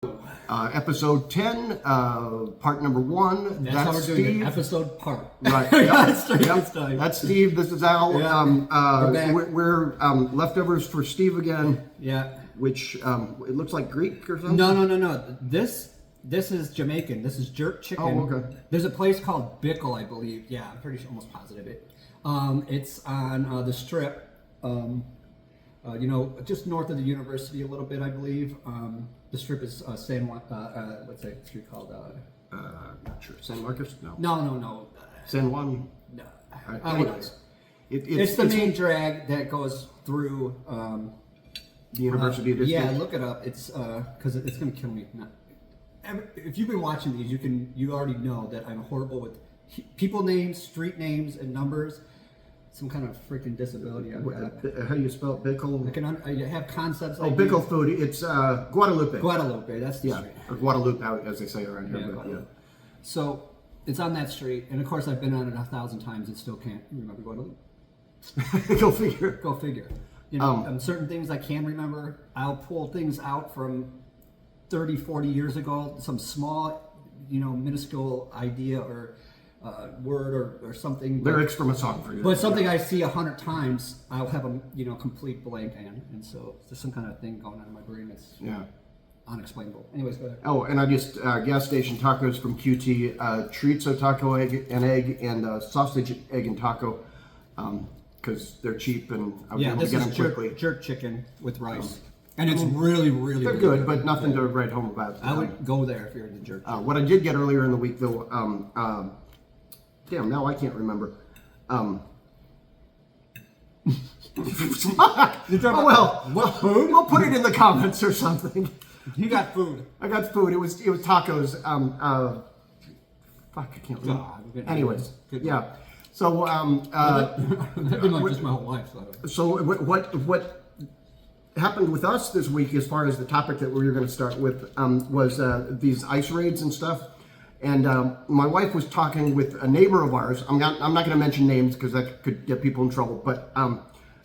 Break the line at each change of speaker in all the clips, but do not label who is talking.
Episode 10, part number 1.
That's how we're
Steve.
doing it. Episode part.
Right.
Yep.
That's Steve. This is Al.
We're back.
We're leftovers for Steve again.
Yeah.
Which it looks like Greek or something.
No. This is Jamaican. This is jerk chicken.
Oh, okay.
There's a place called Bickle, I believe. Yeah, I'm pretty sure, almost positive it. It's on the Strip. Just north of the university a little bit, I believe. The Strip is San Juan. What's that street called?
Not sure. San Marcos? No.
No.
San Juan?
No.
Anyways.
It's the main drag that goes through
the University District.
Yeah, look it up. It's because it's going to kill me. If you've been watching these, you already know that I'm horrible with people names, street names, and numbers. Some kind of freaking disability I've got.
How do you spell it? Bickle?
I have concepts.
Bickle food. It's Guadalupe.
Guadalupe, that's the street.
Or Guadalupe, as they say around here.
Yeah, So it's on that street, and of course I've been on it 1,000 times and still can't remember Guadalupe.
Go figure.
Go figure. You know, certain things I can remember. I'll pull things out from 30, 40 years ago, some small, minuscule idea or word or something.
Lyrics from a song for you.
But something I see 100 times, I'll have a complete blank and so there's some kind of thing going on in my brain that's unexplainable. Anyways, go ahead.
Oh, and I just gas station tacos from QT, chorizo taco egg and sausage egg and taco, because they're cheap and I'm able to get them quickly.
Jerk chicken with rice. And it's really, really
they're good, but nothing to write home about.
I would go there if you're in the jerk chicken.
What I did get earlier in the week, though, damn, now I can't remember. Oh, well.
What food?
We'll put it in the comments or something.
You got food.
I got food. It was tacos. Fuck, I can't remember. Anyways, yeah. So,
That'd been like just my whole life.
So what happened with us this week, as far as the topic that we were going to start with, was these ice raids and stuff. And my wife was talking with a neighbor of ours. I'm not going to mention names because that could get people in trouble. But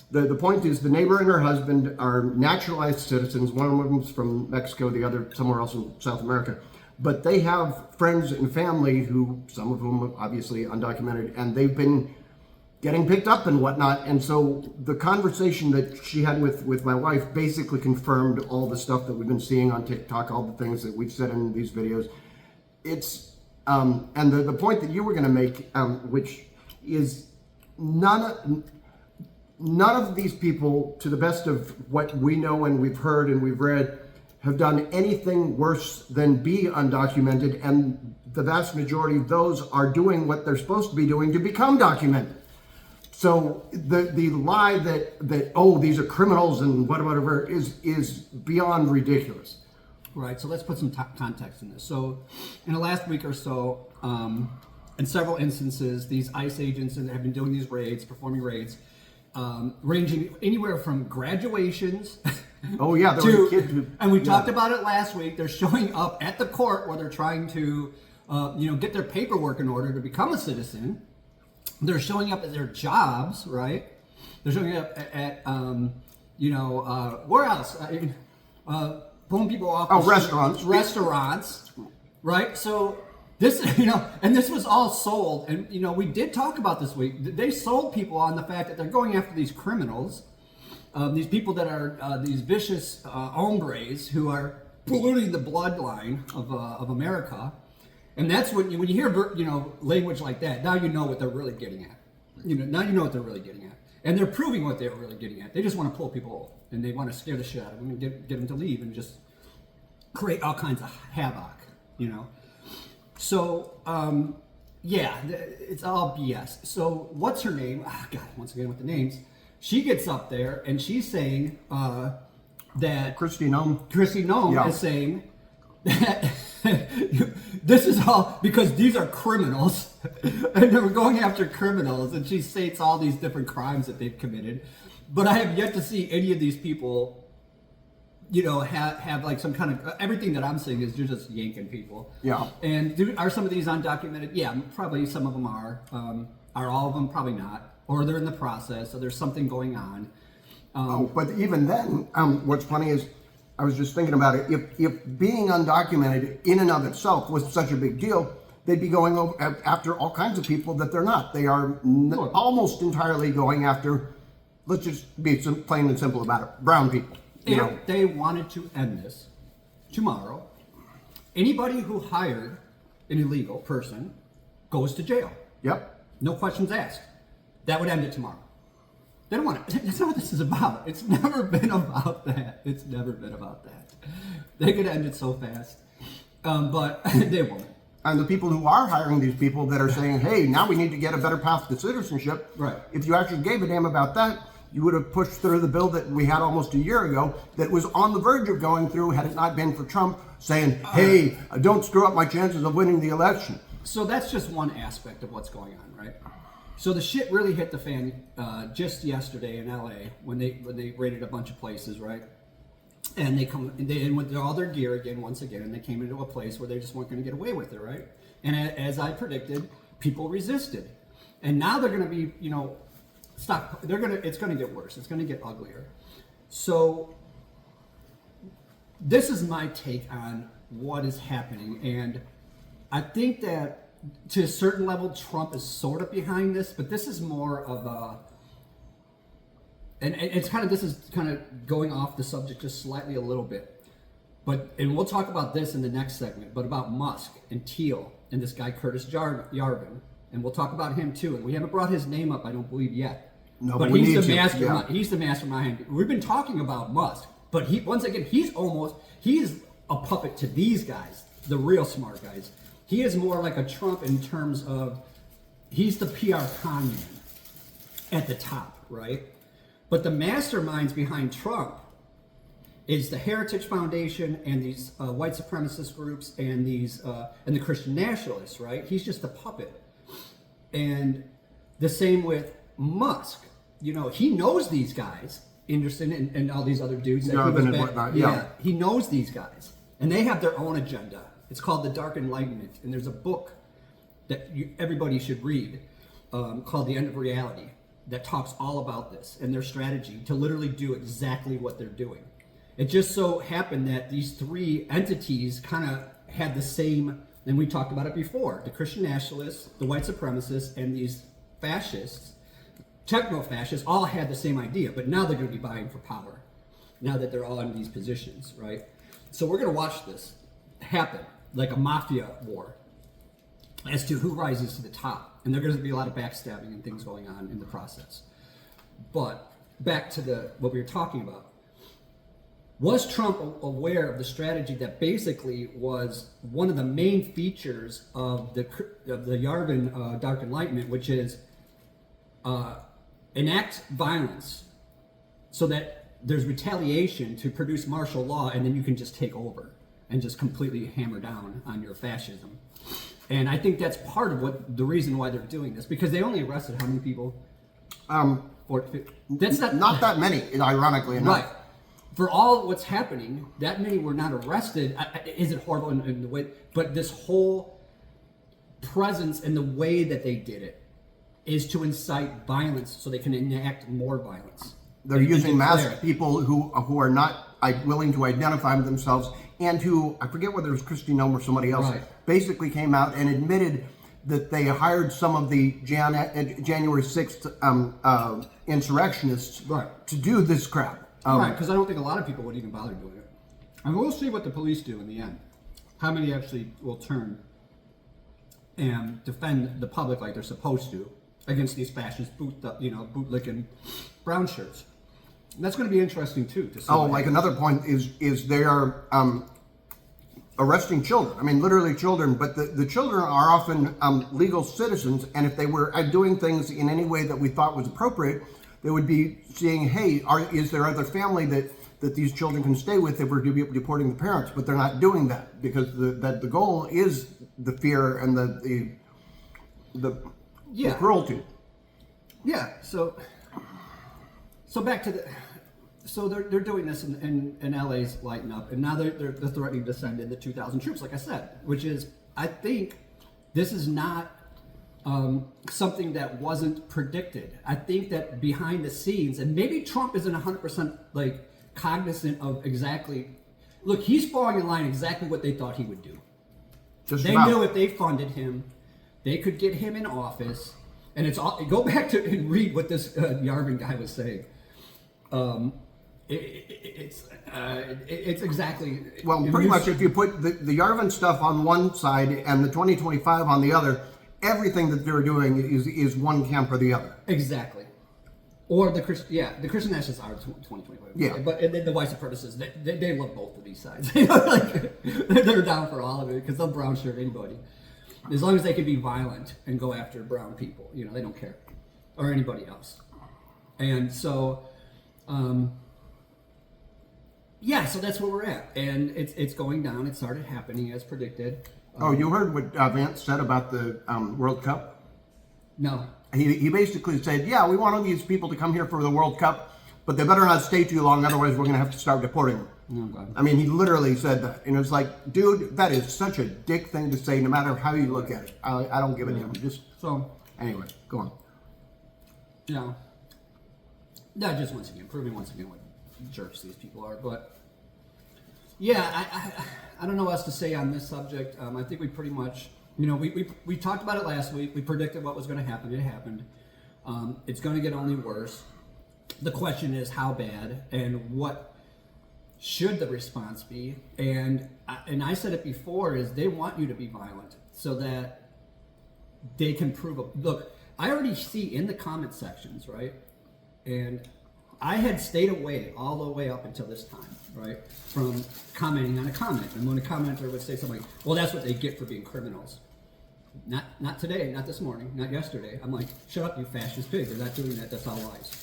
the point is, the neighbor and her husband are naturalized citizens. One of them's from Mexico, the other somewhere else in South America. But they have friends and family who, some of whom are obviously undocumented, and they've been getting picked up and whatnot. And so the conversation that she had with my wife basically confirmed all the stuff that we've been seeing on TikTok, all the things that we've said in these videos. It's and the point that you were going to make, which is none of these people, to the best of what we know and we've heard and we've read, have done anything worse than be undocumented, and the vast majority of those are doing what they're supposed to be doing to become documented. So the lie that oh, these are criminals and whatever is beyond ridiculous.
Right, so let's put some context in this. So, in the last week or so, in several instances, these ICE agents have been doing these raids, performing raids, ranging anywhere from graduations.
Oh yeah, there was a kid who,
and we talked about it last week. They're showing up at the court where they're trying to, get their paperwork in order to become a citizen. They're showing up at their jobs, right? They're showing up at where else? Pulling people off. Restaurants, right? So this, and this was all sold, and we did talk about this week. They sold people on the fact that they're going after these criminals, these people that are these vicious hombres who are polluting the bloodline of America, and that's when you hear language like that. Now you know what they're really getting at. Now you know what they're really getting at, and they're proving what they're really getting at. They just want to pull people. And they want to scare the shit out of them and get them to leave and just create all kinds of havoc, So, it's all BS. So, what's her name? Oh, God, once again with the names. She gets up there and she's saying that...
Kristi Noem
is saying that this is all because these are criminals and they were going after criminals, and she states all these different crimes that they've committed. But I have yet to see any of these people, have like some kind of, everything that I'm seeing is you're just yanking people.
Yeah.
And are some of these undocumented? Yeah, probably some of them are. Are all of them? Probably not. Or they're in the process, or there's something going on.
But even then, what's funny is I was just thinking about it. If being undocumented in and of itself was such a big deal, they'd be going after all kinds of people that they're not. They are almost entirely going after, let's just be plain and simple about it, brown people.
If they wanted to end this tomorrow, anybody who hired an illegal person goes to jail.
Yep.
No questions asked. That would end it tomorrow. They don't want it. That's not what this is about. It's never been about that. It's never been about that. They could end it so fast, but they won't.
And the people who are hiring these people that are saying, hey, now we need to get a better path to citizenship.
Right.
If you actually gave a damn about that, you would have pushed through the bill that we had almost a year ago that was on the verge of going through had it not been for Trump saying, hey, don't screw up my chances of winning the election.
So that's just one aspect of what's going on, right? So the shit really hit the fan just yesterday in LA when they raided a bunch of places, right? And they with all their gear once again, and they came into a place where they just weren't going to get away with it, right? And as I predicted, people resisted, and now they're going to be, it's going to get worse. It's going to get uglier. So this is my take on what is happening, and I think that to a certain level, Trump is sort of behind this, but this is more of a. And this is kind of going off the subject just slightly a little bit, and we'll talk about this in the next segment, but about Musk and Thiel and this guy Curtis Yarvin, and we'll talk about him too. And we haven't brought his name up, I don't believe yet.
No,
but
we
he's
need
the
to.
mastermind.
Yeah.
He's the mastermind. We've been talking about Musk, but he's a puppet to these guys, the real smart guys. He is more like a Trump in terms of he's the PR con man at the top, right? But the masterminds behind Trump is the Heritage Foundation and these white supremacist groups and these and the Christian nationalists, right? He's just a puppet. And the same with Musk. He knows these guys, Anderson and all these other dudes.
Garvin and whatnot, yeah.
He knows these guys. And they have their own agenda. It's called The Dark Enlightenment. And there's a book that everybody should read called The End of Reality that talks all about this and their strategy to literally do exactly what they're doing. It just so happened that these three entities kind of had the same, and we talked about it before, the Christian nationalists, the white supremacists, and these fascists, techno-fascists, all had the same idea, but now they're going to be vying for power, now that they're all in these positions, right? So we're going to watch this happen, like a mafia war, as to who rises to the top. And there's going to be a lot of backstabbing and things going on in the process. But back to what we were talking about. Was Trump aware of the strategy that basically was one of the main features of the Yarvin Dark Enlightenment, which is enact violence so that there's retaliation to produce martial law, and then you can just take over and just completely hammer down on your fascism. And I think that's part of the reason why they're doing this, because they only arrested how many people? That's
not that many, ironically enough.
Right. For all what's happening, that many were not arrested. Is it horrible in the way? But this whole presence and the way that they did it is to incite violence, so they can enact more violence.
They're using masked people who are not willing to identify themselves, and who, I forget whether it was Kristi Noem or somebody else,
right,
basically came out and admitted that they hired some of the January 6th insurrectionists to do this crap.
Right, because I don't think a lot of people would even bother doing it. And we'll see what the police do in the end. How many actually will turn and defend the public like they're supposed to against these fascist bootlicking brown shirts. And that's going to be interesting too. To see
another point is they are arresting children. I mean, literally children, but the children are often legal citizens, and if they were doing things in any way that we thought was appropriate, they would be saying, hey, is there other family that these children can stay with if we're deporting the parents? But they're not doing that, because the goal is the fear and the cruelty.
Yeah, so back to they're doing this and LA's lighting up, and now they're threatening to send in the 2,000 troops, like I said, which is, I think this is not something that wasn't predicted. I think that behind the scenes, and maybe Trump isn't 100% like cognizant of exactly Look, he's falling in line exactly what they thought he would do.
Just
They
about.
knew if they funded him, they could get him in office. And it's all, go back to and read what this Yarvin guy was saying. It's exactly
Well, pretty much if you put the Yarvin stuff on one side and the 2025 on the other, everything that they're doing is one camp or the other.
exactly. Or the Christian nationalists are 2025.
Yeah.
But and then the white supremacists, they love both of these sides. Like, they're down for all of it because they'll brown shirt anybody. As long as they can be violent and go after brown people, they don't care. Or anybody else. And so, so that's where we're at. And it's going down. It started happening as predicted.
Oh, you heard what Vance said about the World Cup?
No.
He basically said, yeah, we want all these people to come here for the World Cup, but they better not stay too long, otherwise we're going to have to start deporting them.
Oh, God.
I mean, he literally said that. And it's like, dude, that is such a dick thing to say, no matter how you look at it. I don't give a damn. Just
So,
anyway, go on.
Just once again, proving once again what jerks these people are. But, I don't know what else to say on this subject. I think we pretty much... we talked about it last week. We predicted what was going to happen. It happened. It's going to get only worse. The question is how bad and what should the response be. And I said it before, is they want you to be violent so that they can prove it. Look, I already see in the comment sections, right? And I had stayed away all the way up until this time, right, from commenting on a comment. And when a commenter would say something like, well, that's what they get for being criminals. Not today, not this morning, not yesterday. I'm like, shut up, you fascist pig. They're not doing that. That's all lies.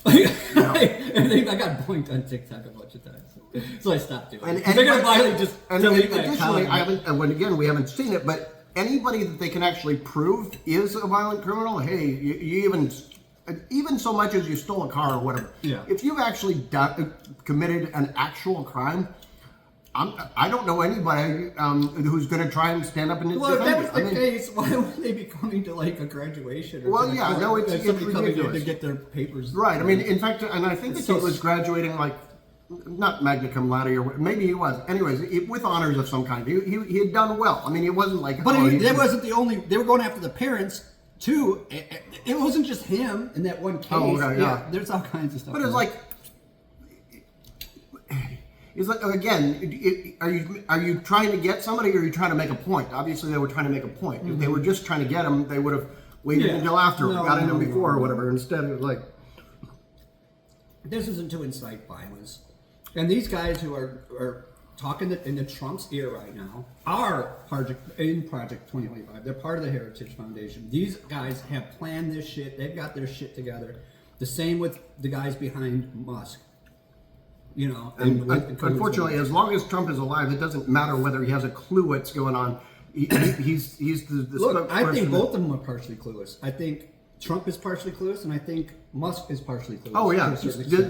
And I got boinked on TikTok a bunch of times. So I stopped doing it. They're going to finally just delete my
additionally,
account.
we haven't seen it, but anybody that they can actually prove is a violent criminal, hey, you even so much as you stole a car or whatever.
Yeah.
If you've actually committed an actual crime, I don't know anybody who's going to try and stand up and defend you.
Well, if that was the case, why would they be coming to like a graduation? Or
Well, yeah, no, it's
somebody coming in
ridiculous
to get their papers.
Right. I mean, in fact, and I think the kid was graduating like, not magna cum laude, or maybe he was. Anyways, with honors of some kind. He had done well. I mean, it wasn't like.
But that wasn't the only. They were going after the parents too. It wasn't just him in that one case.
Oh, okay, yeah.
There's all kinds of stuff.
But it's like. It's like, again, are you trying to get somebody or are you trying to make a point? Obviously, they were trying to make a point. If they were just trying to get him, they would have waited until after, got in him before or whatever. Instead, it was like...
This isn't to incite violence. And these guys who are talking in the Trump's ear right now are in Project 2025. They're part of the Heritage Foundation. These guys have planned this shit. They've got their shit together. The same with the guys behind Musk.
And unfortunately, as long as Trump is alive, it doesn't matter whether he has a clue what's going on. He's the
Look, I think both of them are partially clueless. I think Trump is partially clueless, and I think Musk is partially clueless.
Oh yeah,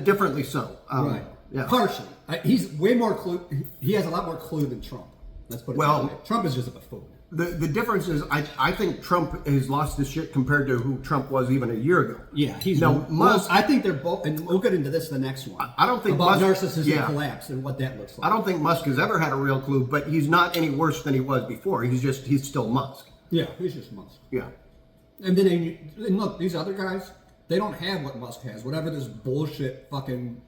differently so.
Right.
Yeah.
Partially. He's way more clue. He has a lot more clue than Trump. Let's put it that way. Trump is just a buffoon.
The difference is, I think Trump has lost his shit compared to who Trump was even a year ago.
Yeah,
Musk.
I think they're both, and we'll get into this the next one.
I don't think
about
Musk,
narcissism collapse and what that looks like.
I don't think Musk has ever had a real clue, but he's not any worse than he was before. He's still Musk.
Yeah, he's just Musk.
Yeah.
And then look, these other guys, they don't have what Musk has. Whatever this bullshit fucking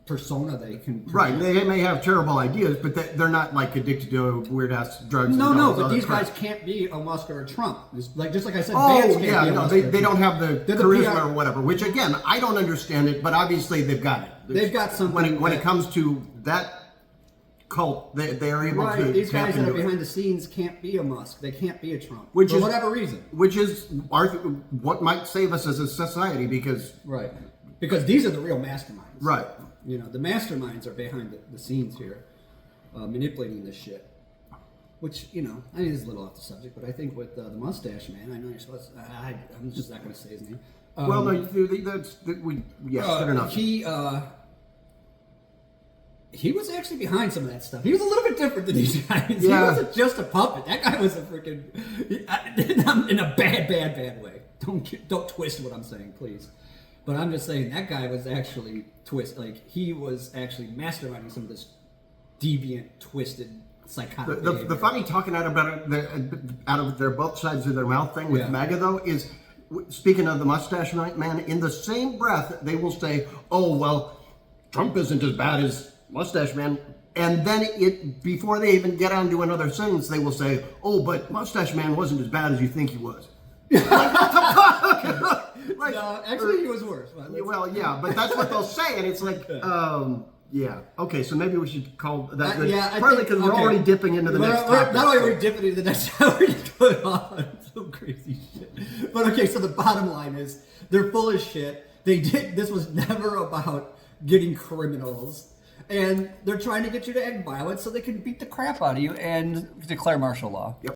persona they can present.
Right, they may have terrible ideas, but they're not like addicted to weird ass drugs.
No, but these guys can't be a Musk or a Trump. Just like I said,
Vance
can't be a Musk
they don't have the charisma
PR.
or whatever. Which again, I don't understand it, but obviously they've got it.
They've got something.
When it comes to that cult, they are able to.
These guys that are behind
it.
the scenes can't be a Musk. They can't be a Trump.
For
whatever reason.
Which is what might save us as a society, because
these are the real masterminds.
Right.
The masterminds are behind the scenes here, manipulating this shit. Which, I mean, it's a little off the subject, but I think with the mustache man, I know you're supposed to, I'm just not going to say his name.
Well, no, that's good enough.
He was actually behind some of that stuff. He was a little bit different than these guys.
Yeah.
He wasn't just a puppet. That guy was a freaking, in a bad way. Don't twist what I'm saying, please. But I'm just saying that guy was actually he was actually masterminding some of this deviant, twisted, psychotic.
The
behavior.
funny talking out of their both sides of their mouth thing with
Yeah.
MAGA though is, speaking of the mustache man, in the same breath they will say, "Oh well, Trump isn't as bad as mustache man," and then before they even get on to another sentence, they will say, "Oh, but mustache man wasn't as bad as you think he was." Like,
No, actually, he was worse. But
well, yeah, but that's what they'll say, and it's like, yeah, okay, so maybe we should call that good.
yeah, I
partly
think-
because we're
okay.
already dipping into the next topic.
Not only are we dipping into the next topic, we're going on some crazy shit. But okay, so the bottom line is they're full of shit. This was never about getting criminals. And they're trying to get you to act violent so they can beat the crap out of you and declare martial law.
Yep.